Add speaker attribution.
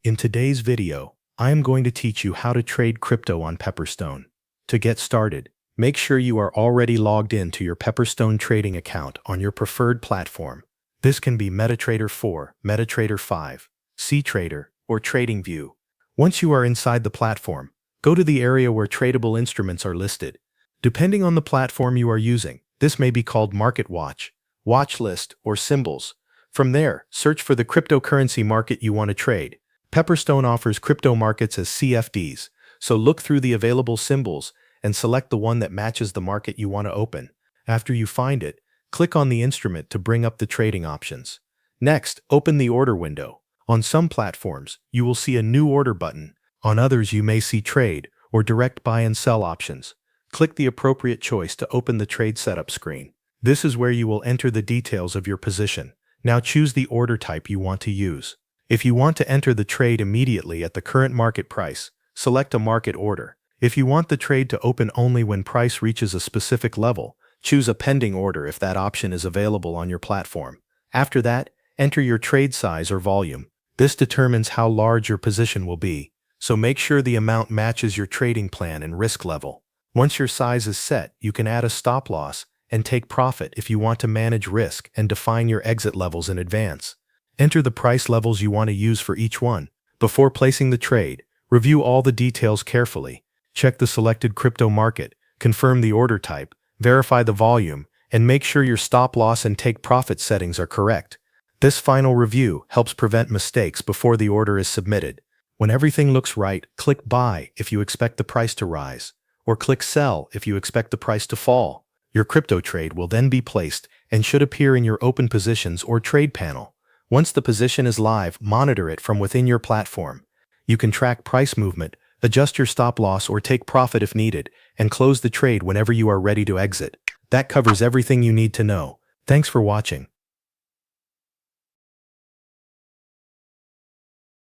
Speaker 1: In today's video, I am going to teach you how to trade crypto on Pepperstone. To get started, make sure you are already logged in to your Pepperstone trading account on your preferred platform. This can be MetaTrader 4, MetaTrader 5, CTrader, or TradingView. Once you are inside the platform, go to the area where tradable instruments are listed. Depending on the platform you are using, this may be called Market Watch, Watch List, or Symbols. From there, search for the cryptocurrency market you want to trade. Pepperstone offers crypto markets as CFDs, so look through the available symbols and select the one that matches the market you want to open. After you find it, click on the instrument to bring up the trading options. Next, open the order window. On some platforms, you will see a new order button. On others, you may see trade or direct buy and sell options. Click the appropriate choice to open the trade setup screen. This is where you will enter the details of your position. Now choose the order type you want to use. If you want to enter the trade immediately at the current market price, select a market order. If you want the trade to open only when price reaches a specific level, choose a pending order if that option is available on your platform. After that, enter your trade size or volume. This determines how large your position will be, so make sure the amount matches your trading plan and risk level. Once your size is set, you can add a stop loss and take profit if you want to manage risk and define your exit levels in advance. Enter the price levels you want to use for each one. Before placing the trade, review all the details carefully. Check the selected crypto market, confirm the order type, verify the volume, and make sure your stop loss and take profit settings are correct. This final review helps prevent mistakes before the order is submitted. When everything looks right, click Buy if you expect the price to rise, or click Sell if you expect the price to fall. Your crypto trade will then be placed and should appear in your open positions or trade panel. Once the position is live, monitor it from within your platform. You can track price movement, adjust your stop loss or take profit if needed, and close the trade whenever you are ready to exit. That covers everything you need to know. Thanks for watching.